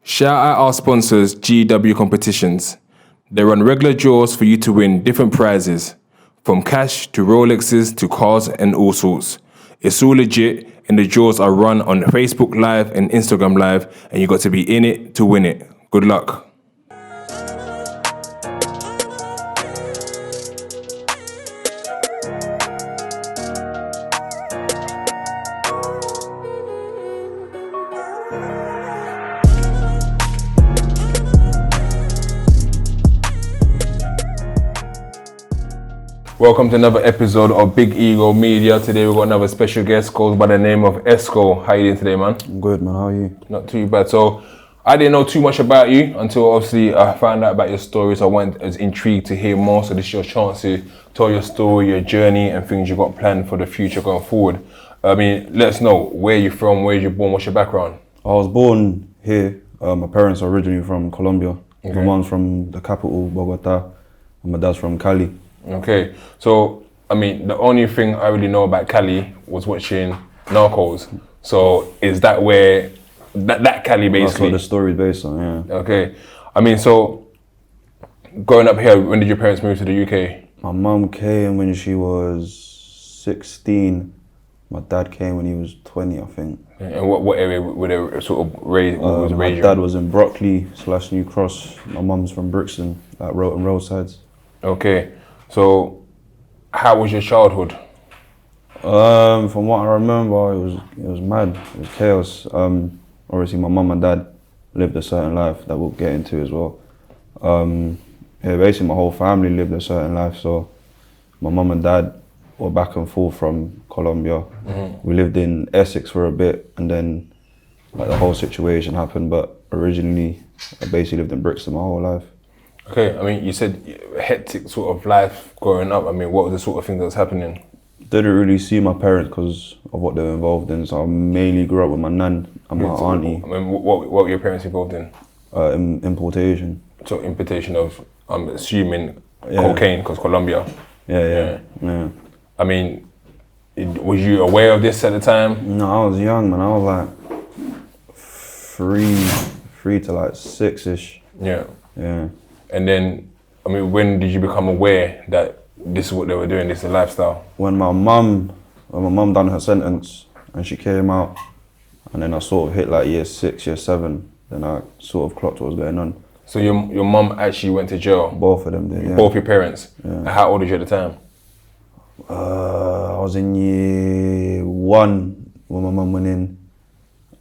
Shout out our sponsors, GW Competitions. They run regular draws for you to win different prizes, from cash to Rolexes to cars and all sorts. It's all legit, and the draws are run on Facebook Live and Instagram Live, and you got to be in it to win it. Good luck. Welcome to another episode of Big Ego Media. Today we've got another special guest called by the name of Esko. How you doing today, man? I'm good, man. How are you? Not too bad. So I didn't know too much about you until obviously I found out about your story. So I was intrigued to hear more. So this is your chance to tell your story, your journey, and things you got planned for the future going forward. I mean, let us know where you're from, where you're born, what's your background? I was born here. My parents are originally from Colombia. Okay. My mom's from the capital, Bogota, and my dad's from Cali. Okay, so I mean, the only thing I really know about Cali was watching Narcos. So is that where that Cali basically? That's what the story's based on, yeah. Okay, I mean, so growing up here, when did your parents move to the UK? My mum came when she was 16. My dad came when he was 20, I think. And what area were they sort of raised? My dad was in Brockley/New Cross. My mum's from Brixton, like roadsides. Okay. So, how was your childhood? From what I remember, it was mad. It was chaos. Obviously, my mum and dad lived a certain life that we'll get into as well. Basically, my whole family lived a certain life. So, my mum and dad were back and forth from Colombia. Mm-hmm. We lived in Essex for a bit, and then like the whole situation happened. But originally, I basically lived in Brixton my whole life. Okay, I mean, you said hectic sort of life growing up. I mean, what was the sort of thing that was happening? Didn't really see my parents because of what they were involved in. So I mainly grew up with my nan and my auntie. I mean, what were your parents involved in? Importation. So importation of, I'm assuming, cocaine, because Colombia. Yeah. I mean, was you aware of this at the time? No, I was young, man. I was like three to like 6-ish. Yeah. Yeah. And then, I mean, when did you become aware that this is what they were doing, this is the lifestyle? When my mum done her sentence and she came out, and then I sort of hit like year 6, year 7, then I sort of clocked what was going on. So your mum actually went to jail? Both of them did, yeah. Both your parents? Yeah. And how old was you at the time? I was in year 1 when my mum went in,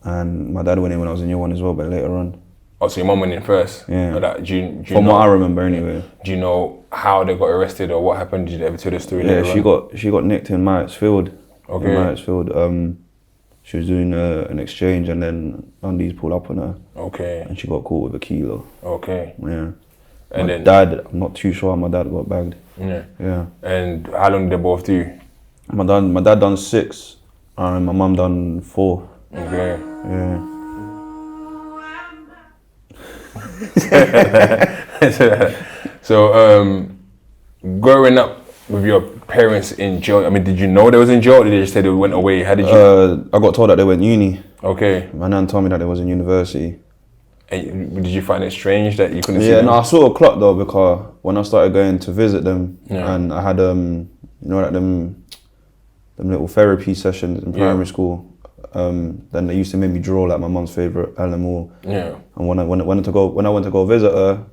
and my dad went in when I was in year 1 as well, but later on. Oh, so your mum went in first? Yeah. Do you From know, what I remember anyway. Do you know how they got arrested or what happened? Did you ever tell the story later on? She got nicked in Marriottsfield. Okay. In Marriottsfield. She was doing an exchange, and then Undies pulled up on her. Okay. And she got caught with a kilo. Okay. Yeah. And my dad, I'm not too sure how my dad got bagged. Yeah. Yeah. And how long did they both do? My dad done 6, and my mum done 4. Okay. Yeah. So, growing up with your parents in jail, I mean, did you know they was in jail or did they just say they went away? How did you? I got told that they went uni. Okay. My nan told me that they was in university. And did you find it strange that you couldn't see them? No, I sort of clocked though, because when I started going to visit them, and I had them little therapy sessions in primary school. Then they used to make me draw like my mum's favourite animal. Yeah. And when I went to go visit her,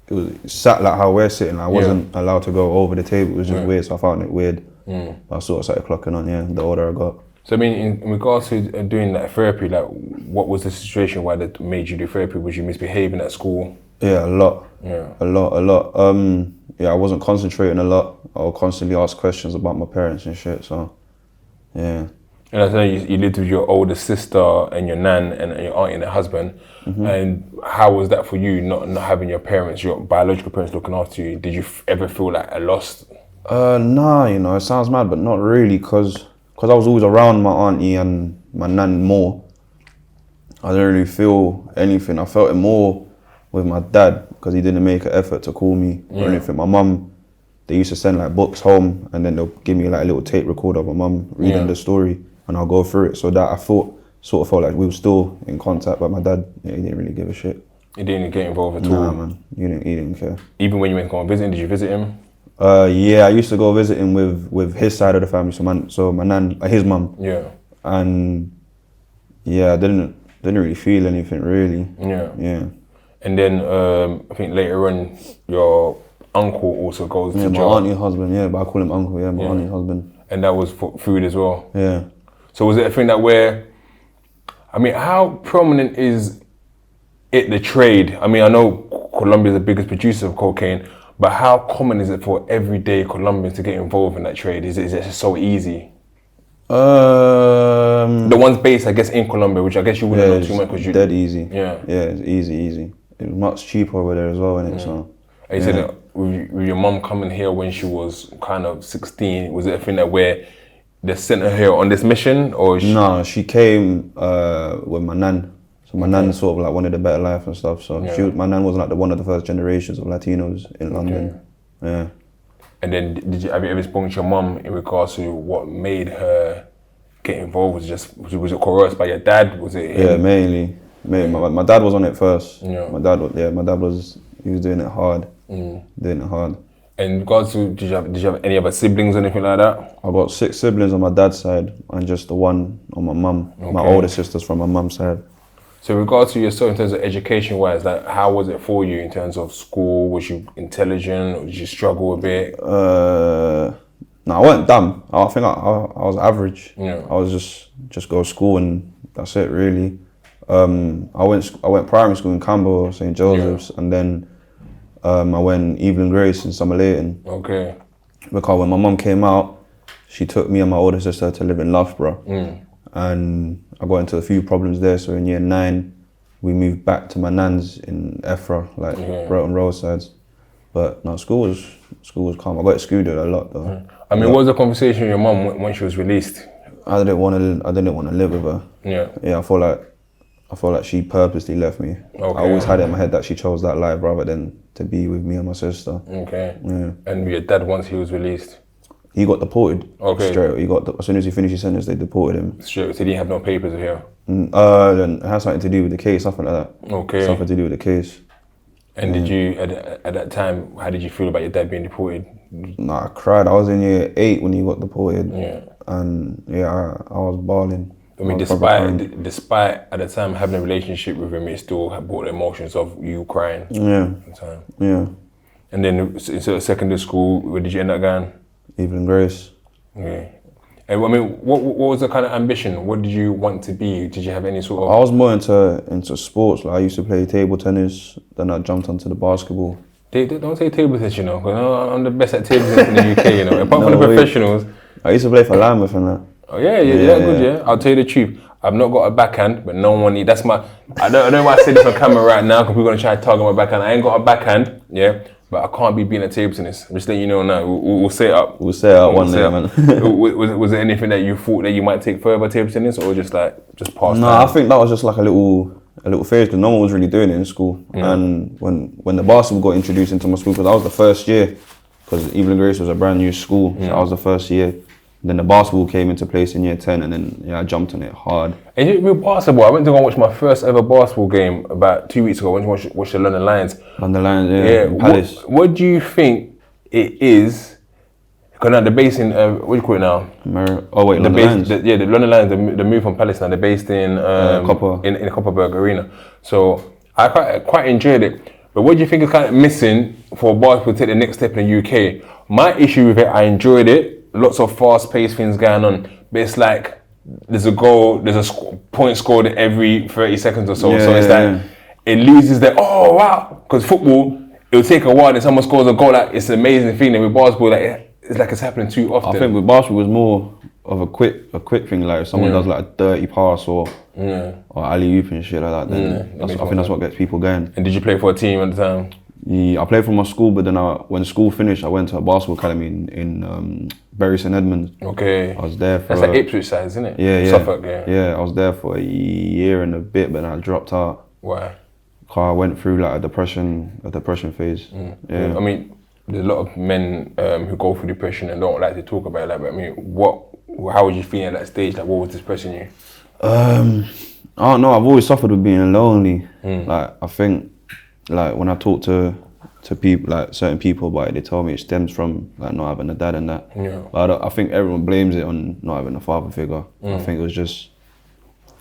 it was sat like how we're sitting. I wasn't allowed to go over the table. It was just weird, so I found it weird. I sort of started clocking on, the older I got. So I mean, in regards to doing that therapy, like what was the situation why they made you do therapy? Was you misbehaving at school? Yeah, a lot. Yeah. A lot. I wasn't concentrating a lot. I would constantly ask questions about my parents and shit, so yeah. And I know you lived with your older sister and your nan and your aunt and her husband. Mm-hmm. And how was that for you, not having your parents, your biological parents looking after you? Did you ever feel like a loss? Nah, it sounds mad, but not really, because I was always around my auntie and my nan more. I didn't really feel anything. I felt it more with my dad, because he didn't make an effort to call me or anything. My mum, they used to send like books home, and then they'll give me like a little tape recorder of my mum reading the story, and I'll go through it. So that I thought sort of felt like we were still in contact, but my dad, he didn't really give a shit. He didn't get involved at all? Nah, man, he didn't care. Even when you went to go and visit him, did you visit him? Yeah, I used to go visit him with his side of the family, so my nan, his mum. Yeah. And yeah, I didn't really feel anything really. Yeah. Yeah. And then I think later on, your uncle also goes to my jail. auntie's husband, yeah, but I call him uncle, yeah, my auntie's husband. And that was for food as well? Yeah. So was it a thing that I mean, how prominent is it, the trade? I mean, I know Colombia is the biggest producer of cocaine, but how common is it for everyday Colombians to get involved in that trade? Is it just so easy? The ones based, I guess, in Colombia, which I guess you wouldn't know too much because you... dead easy. Yeah. Yeah, it's easy. It was much cheaper over there as well, innit? So. And you said that with your mum coming here when she was kind of 16, was it a thing that where they sent her here on this mission, or? No, she came with my nan. So my nan sort of like wanted a better life and stuff. So my nan was like one of the first generations of Latinos in London. Yeah. And then have you ever spoken to your mum in regards to what made her get involved? Was it coerced by your dad? Was it him? Yeah, mainly. My dad was on it first. Yeah. My dad was doing it hard. Doing it hard. And in regards to, did you have any other siblings or anything like that? I got 6 siblings on my dad's side and just the one on my mum. Okay. My older sister's from my mum's side. So in regards to yourself, in terms of education-wise, like how was it for you in terms of school? Was you intelligent, or did you struggle a bit? No, I wasn't dumb. I think I was average. Yeah. I was just go to school and that's it really. I went primary school in Campbell, St. Joseph's, and then I went Evelyn Grace in Somerleyton. Okay. Because when my mum came out, she took me and my older sister to live in Loughborough. And I got into a few problems there, so in year 9, we moved back to my nan's in Ephra, like Broughton Roadsides. But no, school was calm. I got excluded a lot though. I mean, what was the conversation with your mum when she was released? I didn't want to live with her. Yeah. Yeah, I feel like she purposely left me. Okay. I always had it in my head that she chose that life rather than to be with me and my sister. Okay. Yeah. And your dad, once he was released? He got deported. Okay. Straight. As soon as he finished his sentence, they deported him. Straight. So he didn't have no papers here? It has something to do with the case, something like that. Okay. Something to do with the case. And did you, at that time, how did you feel about your dad being deported? Nah, I cried. I was in year 8 when he got deported. Yeah. And yeah, I was bawling. I mean, despite at the time having a relationship with him, it still brought the emotions of you crying. Yeah. At the time. Yeah. And then instead of secondary school, where did you end up going? Evelyn Grace. Okay. And I mean, what was the kind of ambition? What did you want to be? Did you have any sort of... I was more into sports. Like I used to play table tennis, then I jumped onto the basketball. Don't say table tennis, you know, because I'm the best at table tennis in the UK, you know, apart from the professionals. I used to play for Lambeth and that. Oh yeah, good, yeah. I'll tell you the truth. I've not got a backhand, but no one needs. That's my. I don't know why I say this on camera right now because we're gonna try to target my backhand. I ain't got a backhand, yeah, but I can't be being a table tennis. I'm just letting you know now. We'll set it up. We'll set it up one day, man. Was there anything that you thought that you might take further table tennis, or just pass? No, I think that was just like a little phase because no one was really doing it in school. And when the basketball got introduced into my school, because I was the first year, because Evelyn Grace was a brand new school, so I was the first year. Then the basketball came into place in year 10 and then I jumped on it hard. And with basketball, I went to go watch my first ever basketball game about 2 weeks ago. I went to watch the London Lions. London Lions, yeah. Palace. What do you think it is? Because now they're based in, what do you call it now? London Lions. The London Lions, they moved from Palace now. They're based in in Copperberg Arena. So I quite enjoyed it. But what do you think is kind of missing for basketball to take the next step in the UK? My issue with it, I enjoyed it. Lots of fast-paced things going on, but it's like there's a goal, there's a point scored every 30 seconds or so. So it's like it loses that. Oh wow! Because football, it'll take a while. Then someone scores a goal. Like it's an amazing thing. And with basketball, it's like it's happening too often. I think with basketball, it's more of a quick thing. Like if someone does like a dirty pass or alley-oop and shit like that, then I think that's what gets people going. And did you play for a team at the time? Yeah, I played for my school, but then when school finished, I went to a basketball academy in Bury St Edmunds. Okay. I was there for... That's like Ipswich side, isn't it? Yeah. Suffolk, yeah. Yeah, I was there for a year and a bit, but then I dropped out. Why? Because I went through like a depression phase. Yeah. I mean, there's a lot of men who go through depression and don't like to talk about that, but I mean, how was you feeling at that stage? Like, what was depressing you? I don't know. I've always suffered with being lonely. Like I think, like when I talk to people, like certain people about it, they tell me it stems from like not having a dad and that. Yeah. But I think everyone blames it on not having a father figure. I think it was just.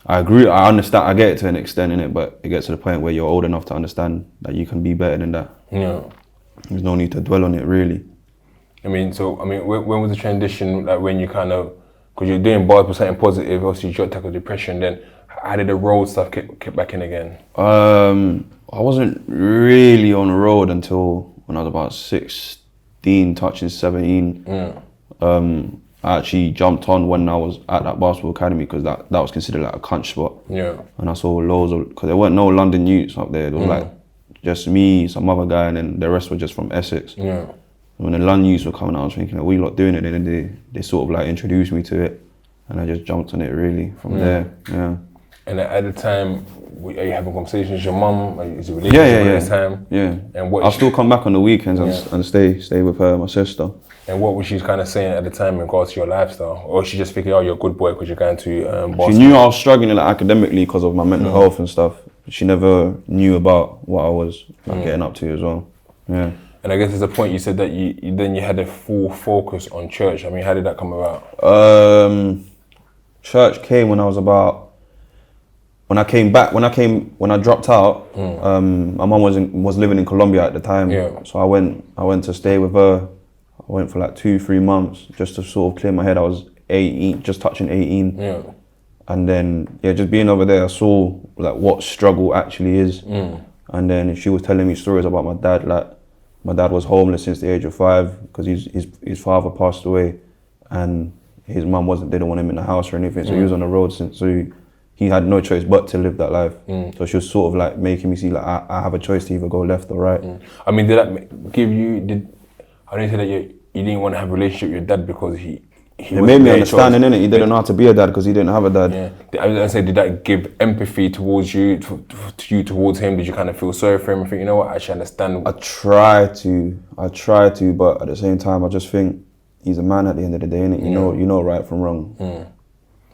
I agree. I understand. I get it to an extent in it, but it gets to the point where you're old enough to understand that you can be better than that. Yeah. There's no need to dwell on it, really. When was the transition, like when you kind of, because you're doing bars with something positive, obviously you got tackle depression, then how did the road stuff kick back in again? I wasn't really on the road until when I was about 16, touching 17. I actually jumped on when I was at that basketball academy because that was considered like a cunt spot. Yeah. And I saw loads of, because there weren't no London youths up there. There was like just me, some other guy, and then the rest were just from Essex. Yeah. When the London youths were coming out, I was thinking, what are you lot doing it? And then they sort of like introduced me to it, and I just jumped on it really from there. Yeah. And at the time, are you having conversations with your mum? Is it relationship at the time? Yeah. And what? I'll still come back on the weekends and stay with her, my sister. And what was she kind of saying at the time in regards to your lifestyle? Or she just thinking, oh, you're a good boy because you're going to Boston? She knew I was struggling like, academically because of my mental health and stuff. She never knew about what I was getting up to as well. Yeah. And I guess there's a point you said that you had a full focus on church. I mean, how did that come about? Church came when I was about, when I dropped out, my mum was living in Colombia at the time. Yeah. So I went to stay with her. I went for like 2-3 months just to sort of clear my head. I was 18, just touching 18. Yeah. And then, just being over there, I saw like what struggle actually is. And then she was telling me stories about my dad. Like my dad was homeless since the age of 5 because his father passed away, and his mum didn't want him in the house or anything. So he was on the road so he had no choice but to live that life. So she was sort of like making me see like I have a choice to either go left or right. I mean, did that give you? I didn't say that you didn't want to have a relationship with your dad because he made me understand, innit? He didn't know how to be a dad because he didn't have a dad. Yeah. I was gonna say, did that give empathy towards you, towards him? Did you kind of feel sorry for him and think, you know what, I actually understand? I try to, but at the same time, I just think he's a man at the end of the day, innit? You know right from wrong.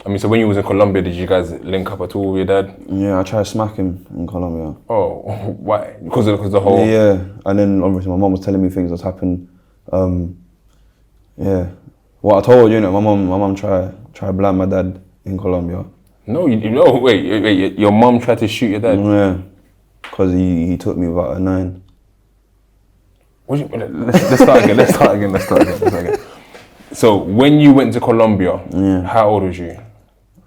I mean, so when you was in Colombia, did you guys link up at all with your dad? Yeah, I tried to smack him in Colombia. Oh, why? Because of the whole... Yeah, and then obviously my mum was telling me things that's happened. What I told you, my mum tried to blind my dad in Colombia. No, wait, your mum tried to shoot your dad? Yeah, because he took me without a 9. Let's start again. So when you went to Colombia, how old was you?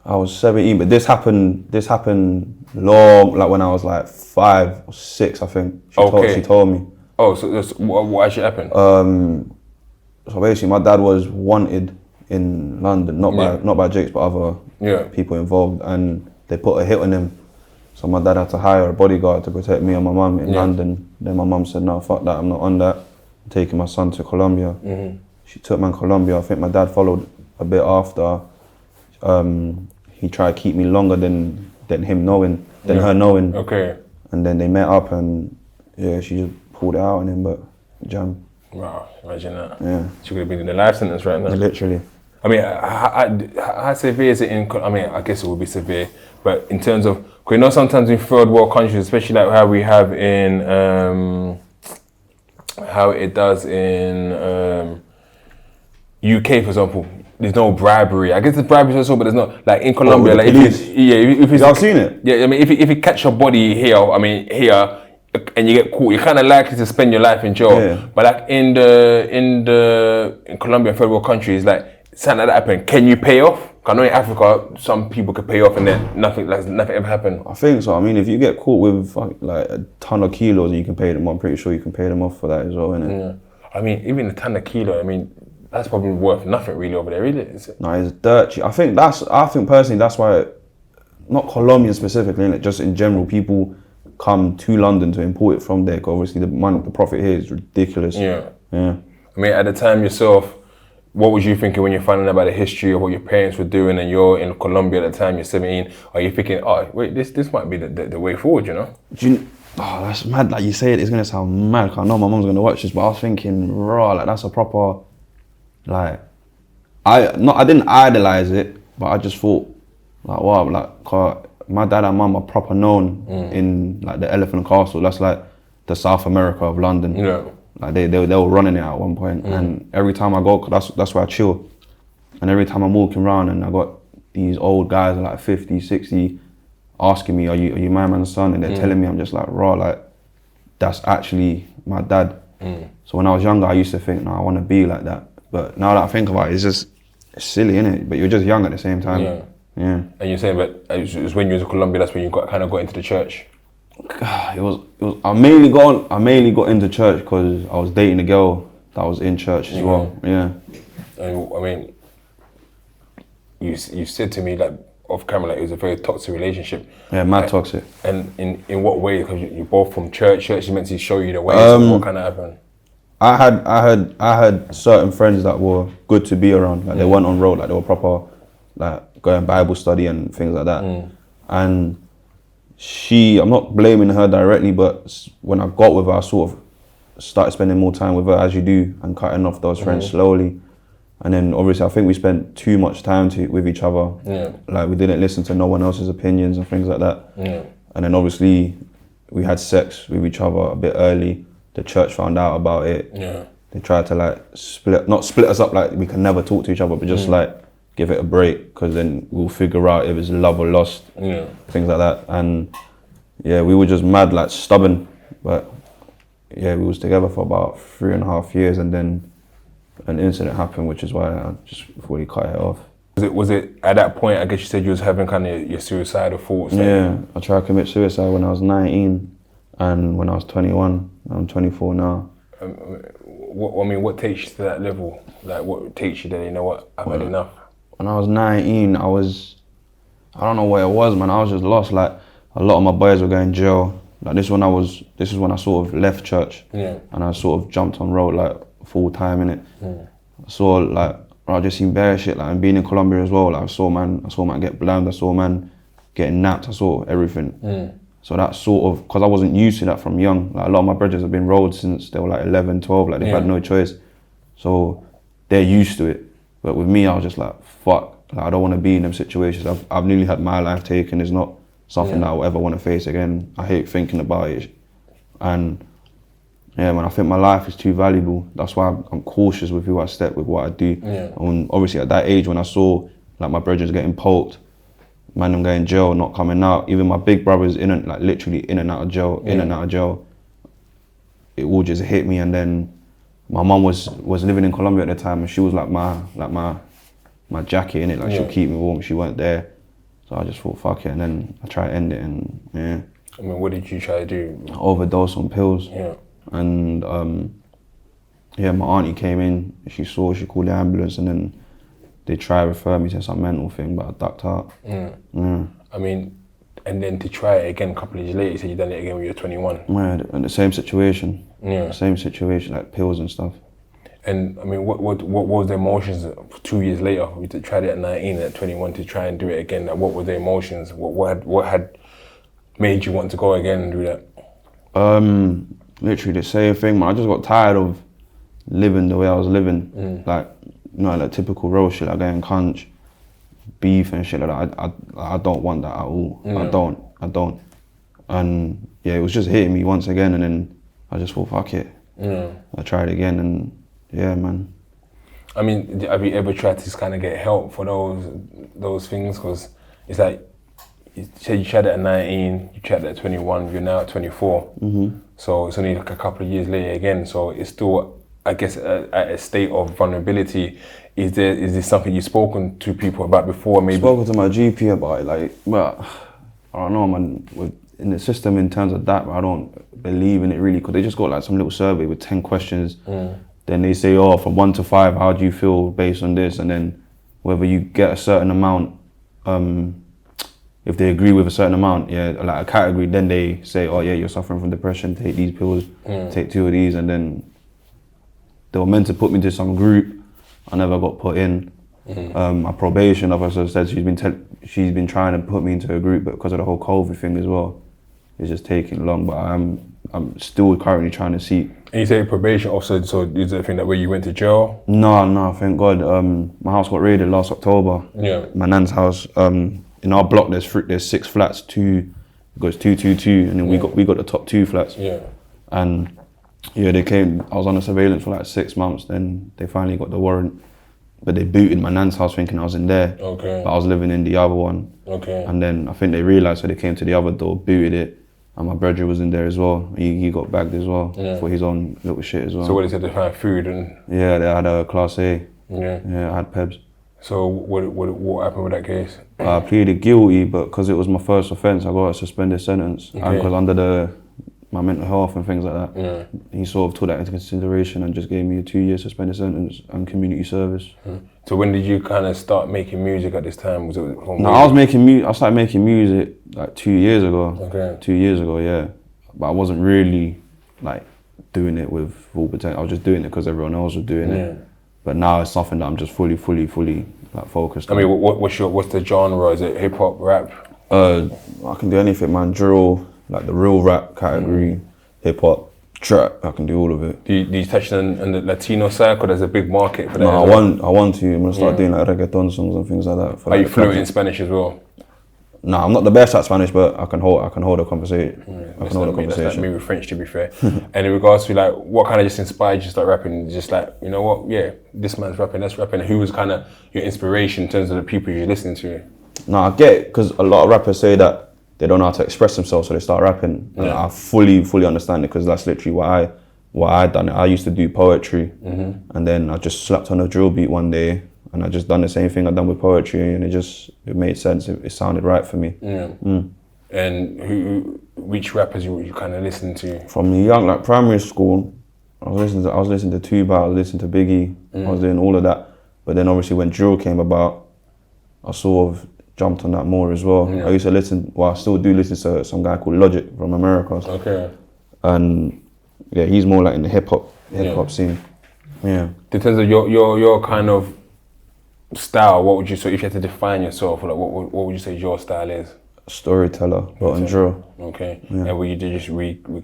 I was 17, but this happened long, like when I was like 5 or 6, I think. She told me. Oh, so that's, what actually happened? So basically, my dad was wanted in London, not by Jakes, but other people involved, and they put a hit on him. So my dad had to hire a bodyguard to protect me and my mum in London. Then my mum said, no, fuck that, I'm not on that. I'm taking my son to Colombia. She took me to Colombia. I think my dad followed a bit after. He tried to keep me longer than him knowing, her knowing. Okay. And then they met up and she just pulled it out on him, but jam. Wow, imagine that. Yeah. She could have been in a life sentence right now. Literally. I mean, how severe is it I guess it would be severe, but in terms of, because sometimes in third world countries, especially like how we have in, how it does in UK, for example, there's no bribery. I guess there's bribery also, but there's not, like in Colombia, like if I've seen it. Yeah, I mean, if you catch a body here, and you get caught, you're kind of likely to spend your life in jail. Yeah. But like in Colombia and third world countries, like something like that happen, can you pay off? I know in Africa, some people could pay off and then nothing ever happened. I think so. I mean, if you get caught with like a ton of kilos, and you can pay them. I'm pretty sure you can pay them off for that as well, innit? Yeah. I mean, even a ton of kilo, I mean, that's probably worth nothing really over there, is it? No, it's dirt cheap. I think personally that's why, not Colombian specifically, innit? Just in general, people come to London to import it from there, because obviously the profit here is ridiculous. Yeah. I mean, at the time yourself, what was you thinking when you're finding out about the history of what your parents were doing and you're in Colombia at the time, you're 17? Are you thinking, oh, wait, this might be the way forward, you know? That's mad. Like you say it, it's going to sound mad, because I know my mum's going to watch this, but I was thinking, like that's a proper, like, I didn't idolize it, but I just thought, Like what? Like, 'cause my dad and mum are proper known in like the Elephant Castle. That's like the South America of London. Yeah. Like they were running it at one point, and every time I go, 'cause that's where I chill. And every time I'm walking around and I got these old guys like 50, 60 asking me, are you my man's son? And they're telling me, I'm just like, raw, like that's actually my dad. So when I was younger, I used to think, no, I want to be like that. But now that I think about it, it's silly, innit? But you're just young at the same time. Yeah. Yeah. And you're saying, but it was when you was in Colombia, that's when you kind of got into the church. It was. I mainly got into church because I was dating a girl that was in church as well. Yeah. And I mean, you said to me like off camera like it was a very toxic relationship. Yeah, mad toxic. And in what way? Because you're both from church. Church is meant to show you the way. So what kind of happened? I had certain friends that were good to be around. Like they weren't on road. Like they were proper, like going Bible study and things like that. And I'm not blaming her directly, but when I got with her, I sort of started spending more time with her as you do, and cutting off those friends slowly. And then obviously I think we spent too much time with each other. Yeah. Like we didn't listen to no one else's opinions and things like that. Yeah. And then obviously we had sex with each other a bit early. The church found out about it. Yeah. They tried to like not split us up, like we can never talk to each other, but just like give it a break, because then we'll figure out if it's love or lust. Yeah. Things like that. And yeah, we were just mad, like stubborn. But yeah, we was together for about 3.5 years, and then an incident happened, which is why I just fully cut it off. Was it at that point, I guess you said you was having kind of your suicidal thoughts? Yeah, I tried to commit suicide when I was 19 and when I was 21. I'm 24 now. What takes you to that level? Like what takes you there, you know what, I've had enough? When I was 19, I don't know what it was, man. I was just lost. Like a lot of my boys were going to jail. Like this is when I sort of left church. Yeah. And I sort of jumped on road like full time in it. I saw like I just seen bare shit, like, and being in Colombia as well, like I saw man get blamed, I saw man getting napped, I saw everything. So that sort of, because I wasn't used to that from young, like a lot of my brothers have been rolled since they were like 11, 12, like they've had no choice. So they're used to it. But with me, I was just like, fuck, like, I don't want to be in them situations. I've nearly had my life taken. It's not something that I'll ever want to face again. I hate thinking about it. And yeah, man, I think my life is too valuable. That's why I'm cautious with who I step with, what I do. Yeah. And obviously at that age when I saw like my brothers getting poked, man, them going in jail, not coming out, even my big brothers literally in and out of jail, it all just hit me. And then my mum was living in Colombia at the time, and she was like my jacket in it, like she'll keep me warm. She weren't there, so I just thought fuck it, and then I tried to end it, and yeah. I mean, what did you try to do? Overdose on pills. Yeah. And yeah, my auntie came in, she called the ambulance, and then they tried to refer me to some mental thing, but I ducked out. I mean, and then to try it again a couple of years later, you said you done it again when you were 21. Yeah, and the same situation. Yeah. Same situation, like pills and stuff. And I mean, what was the emotions 2 years later? You tried it at 19, at 21 to try and do it again. Like, what were the emotions? What had made you want to go again and do that? Literally the same thing, man. I just got tired of living the way I was living. Like, you know, like typical road shit, like getting cunch, beef and shit like that. I don't want that at all. I don't. And yeah, it was just hitting me once again, and then I just thought, fuck it. I tried again, and yeah, man. I mean, have you ever tried to kind of get help for those things? Because it's like, you said you tried it at 19, you tried it at 21, you're now at 24. So it's only like a couple of years later again. So it's still, I guess, at a state of vulnerability. Is this something you've spoken to people about before? Maybe spoken to my GP about it, like, but I don't know, man. In the system, in terms of that, I don't believe in it really, because they just got like some little survey with 10 questions. Then they say, oh, from 1 to 5, how do you feel based on this? And then whether you get a certain amount, if they agree with a certain amount, yeah, like a category, then they say, oh yeah, you're suffering from depression, take these pills, take 2 of these. And then they were meant to put me to some group. I never got put in. My probation officer said she's been trying to put me into a group, but because of the whole COVID thing as well, it's just taking long. But I'm still currently trying to seek. And you say probation officer, so is it a thing that where you went to jail? No, thank God. My house got raided last October. Yeah. My nan's house. in our block there's 6 flats, it goes 2, 2, 2, and then we got the top 2 flats. Yeah. And yeah, they came. I was under surveillance for like 6 months. Then they finally got the warrant, but they booted my nan's house thinking I was in there. Okay. But I was living in the other one. Okay. And then I think they realised, so they came to the other door, booted it, and my brother was in there as well. He got bagged as well for his own little shit as well. So what they said, they found food and... Yeah, they had a Class A. Yeah. Yeah, I had PEBs. So what happened with that case? I pleaded guilty, but because it was my first offence, I got a suspended sentence. Okay. And because under my mental health and things like that, he sort of took that into consideration and just gave me a 2-year suspended sentence and community service. So when did you kind of start making music at this time? Was it? No, I started making music like 2 years ago. Okay. 2 years ago, yeah. But I wasn't really like doing it with full potential. I was just doing it because everyone else was doing it. But now it's something that I'm just fully like focused on. I mean, what's the genre? Is it hip hop, rap? I can do anything, man. Drill, like the real rap category, hip hop, trap. I can do all of it. Do you touch on the Latino side? Because there's a big market for that. No, I want to. I'm gonna start doing like reggaeton songs and things like that. Are you fluent in Spanish as well? No, I'm not the best at Spanish, but I can hold a conversation. I can hold a conversation. That's like me with French, to be fair. And in regards to like, what kind of just inspired you to start rapping? Just like, you know what? Yeah, this man's rapping, that's rapping. Who was kind of your inspiration in terms of the people you're listening to? No, I get it, because a lot of rappers say that they don't know how to express themselves, so they start rapping. And I fully understand it, because that's literally what I done. I used to do poetry, and then I just slapped on a drill beat one day, and I just done the same thing I done with poetry, and it made sense. It sounded right for me. Yeah. And which rappers you kind of listen to? From young, like primary school, I was listening to Tupac, I was listening to Biggie, I was doing all of that. But then obviously when drill came about, I sort of jumped on that more as well. I used to listen, well, I still do listen to some guy called Logic from America. Okay. And yeah, he's more like in the hip hop scene. Yeah. In terms of your kind of style, what would you say, if you had to define yourself, like what would you say your style is? Storyteller, but on drill. Okay. Yeah. And what you did, just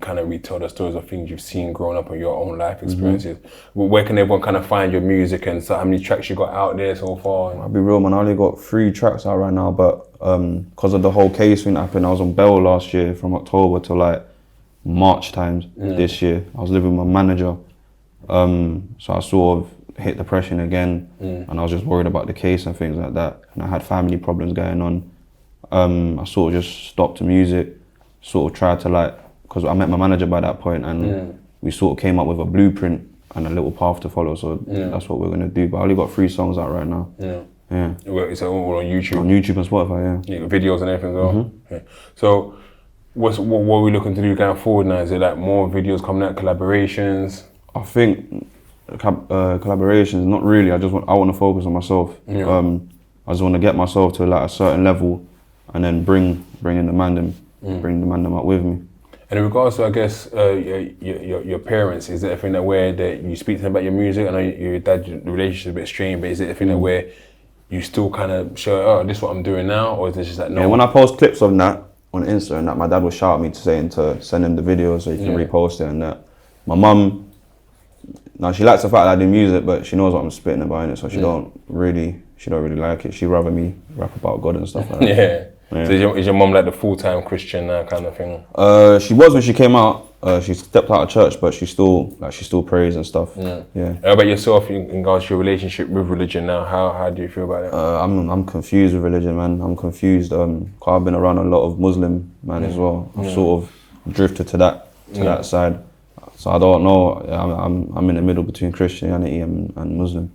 kind of retell the stories of things you've seen growing up and your own life experiences. Where can everyone kind of find your music, and so how many tracks you got out there so far? I'll be real, man, I only got 3 tracks out right now, but because of the whole case thing that happened, I was on bail last year from October to like March times this year. I was living with my manager, so I sort of hit depression again, and I was just worried about the case and things like that, and I had family problems going on. I sort of just stopped the music, sort of tried to like, because I met my manager by that point, and we sort of came up with a blueprint and a little path to follow, so that's what we're going to do. But I only got 3 songs out right now. Yeah. It's all on YouTube? On YouTube and Spotify, yeah. Videos and everything as well? Okay. So what are we looking to do going forward now? Is it like more videos coming out, collaborations? I think collaborations, not really. I want to focus on myself. I just want to get myself to like a certain level, and then bring in the mandem up with me. And in regards to, I guess, your parents, is it a thing that where that you speak to them about your music? I know your dad's relationship is a bit strained, but is it a thing that where you still kind of show, oh, this is what I'm doing now, or is it just like, no? Yeah, when I post clips of that on Insta and that, my dad would shout at me to send him the video so he can repost it and that. My mum, now she likes the fact that I do music, but she knows what I'm spitting about it, so she don't really like it. She'd rather me rap about God and stuff like that. Yeah. So is your mum like the full-time Christian kind of thing? She was when she came out. She stepped out of church, but she still prays and stuff. Yeah. How about yourself in regards to your relationship with religion now? How do you feel about it? I'm confused with religion, man. I'm confused. I've been around a lot of Muslim man as well. I've sort of drifted to that side. So I don't know. I'm in the middle between Christianity and Muslim.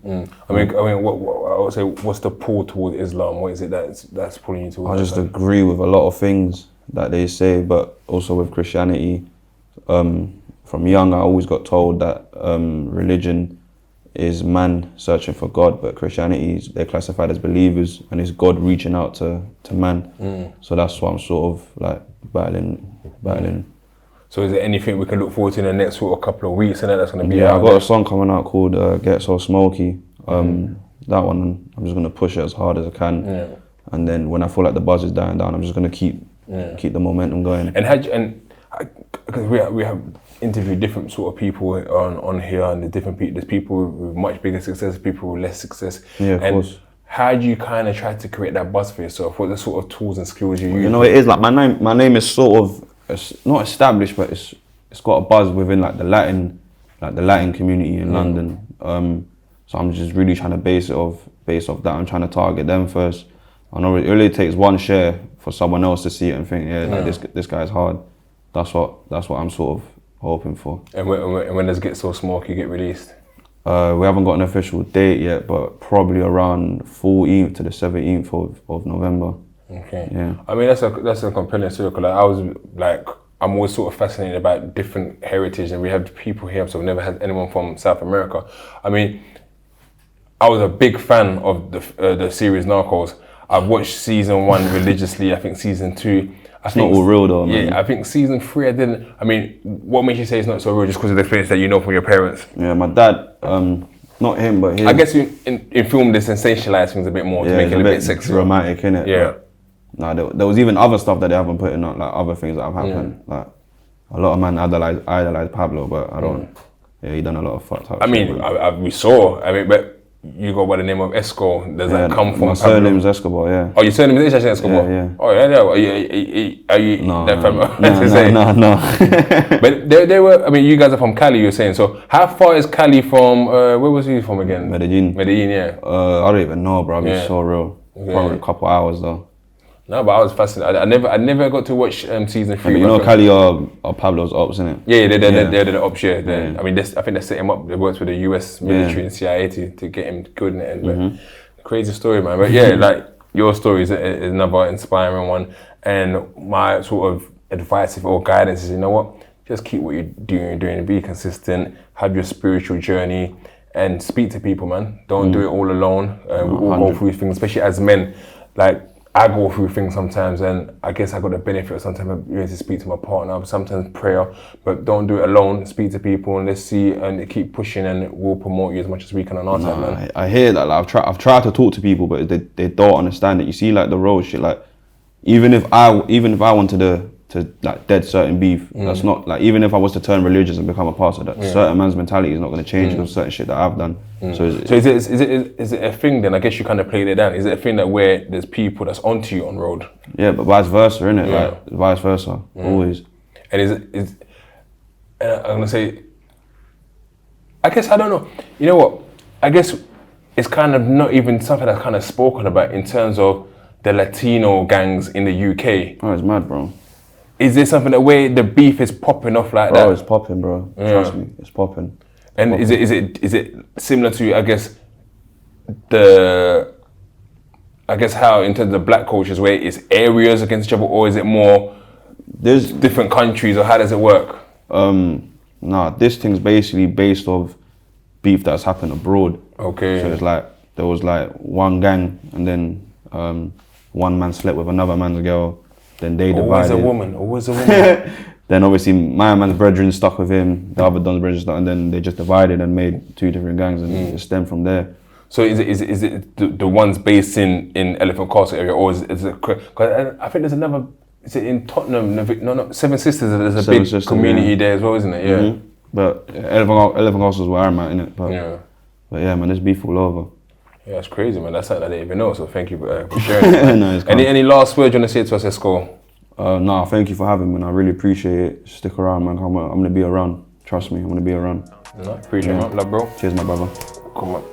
I mean, what I would say, what's the pull towards Islam? What is it that's pulling you towards? I just agree with a lot of things that they say, but also with Christianity. From young, I always got told that religion is man searching for God, but Christianity, they're classified as believers, and it's God reaching out to man. So that's what I'm sort of like battling. So is there anything we can look forward to in the next sort of couple of weeks and that's going to be out? Yeah, I've got a song coming out called Get So Smoky. That one, I'm just going to push it as hard as I can. And then when I feel like the buzz is dying down, I'm just going to keep the momentum going. Because we have interviewed different sort of people on here, and there's people with much bigger success, people with less success. Yeah, of course. how do you kind of try to create that buzz for yourself? What are the sort of tools and skills you use? You know, it is like my name is sort of, it's not established, but it's got a buzz within like the Latin community in London. So I'm just really trying to base off that. I'm trying to target them first. I know it only takes one share for someone else to see it and think, like this guy's hard. That's what I'm sort of hoping for. And when does Get So Smoky get released? We haven't got an official date yet, but probably around 14th to the 17th of November. Okay. Yeah. I mean, that's a compelling circle. Like, I'm always sort of fascinated about different heritage, and we have people here, so we've never had anyone from South America. I mean, I was a big fan of the series Narcos. I've watched season 1 religiously. I think season 2. It's not all real though, man. Yeah, I think season 3 I didn't. I mean, what makes you say it's not so real? Just because of the experience that you know from your parents? Yeah, my dad, not him, but his. I guess in film they sensationalize things a bit more to make it a bit sexy. Dramatic, innit? Yeah. Nah, there was even other stuff that they haven't put in, like other things that have happened. Like a lot of men idolize Pablo, but I don't. Yeah, he done a lot of fucked up. I mean, we saw. I mean, but you go by the name of Esko. Does that come from? My surname's Escobar. Yeah. Oh, your surname is actually Escobar. Yeah. Oh yeah. Are you? No. But they were. I mean, you guys are from Cali. You're saying. So how far is Cali from? Where was he from again? Medellin. Yeah. I don't even know, bro. It's so real. Yeah. Probably a couple hours though. No, but I was fascinated. I never got to watch season 3. But you know, Cali are Pablo's ops, innit? Yeah, they're the ops. Yeah. I mean, I think they set him up. They worked with the US military and CIA to get him good in the end. But crazy story, man. But yeah, like your story is another inspiring one. And my sort of advice or guidance is, you know what? Just keep what you're doing. Be consistent. Have your spiritual journey and speak to people, man. Don't do it all alone. We all go through things, especially as men. Like, I go through things sometimes, and I guess I got the benefit of sometimes being able to speak to my partner, sometimes prayer, but don't do it alone. Speak to people and let's see, and keep pushing, and we'll promote you as much as we can on our side, man. I hear that. Like, I've tried to talk to people, but they don't understand it. You see, like the road shit. Like, even if I wanted to like dead certain beef, that's not like, even if I was to turn religious and become a pastor, that certain man's mentality is not going to change because of certain shit that I've done. So is it a thing then? I guess you kind of played it down. Is it a thing that where there's people that's onto you on road? Yeah, but vice versa, innit? Yeah. Like vice versa, always. And is I'm gonna say, I guess I don't know. You know what? I guess it's kind of not even something that's kind of spoken about in terms of the Latino gangs in the UK. Oh, it's mad, bro. Is there something that where the beef is popping off like that? Bro, it's popping, bro. Trust me, it's popping. And is it similar to, I guess how in terms of black cultures where it's areas against each other, or is it more there's different countries, or how does it work? Nah, this thing's basically based off beef that's happened abroad. Okay. So it's like there was like one gang, and then one man slept with another man's girl. Then they divided. Always a woman. Then obviously my man's brethren stuck with him, the other don's brethren stuck, and then they just divided and made 2 different gangs, and it stemmed from there. So is it the ones based in Elephant Castle area, or is it? Cause I think there's another. Is it in Tottenham? No, Seven Sisters. There's a big community there as well, isn't it? Yeah. But Elephant Castle is where I'm at, innit? But yeah, man, there's beef all over. Yeah, it's crazy, man. That's something I didn't even know. So thank you for sharing. No, any last words you want to say to us, Esko? Nah, thank you for having me, man. I really appreciate it. Stick around, man. I'm gonna be around. Trust me, I'm gonna be around. No, appreciate it, man. Love, bro. Cheers, my brother. Come on.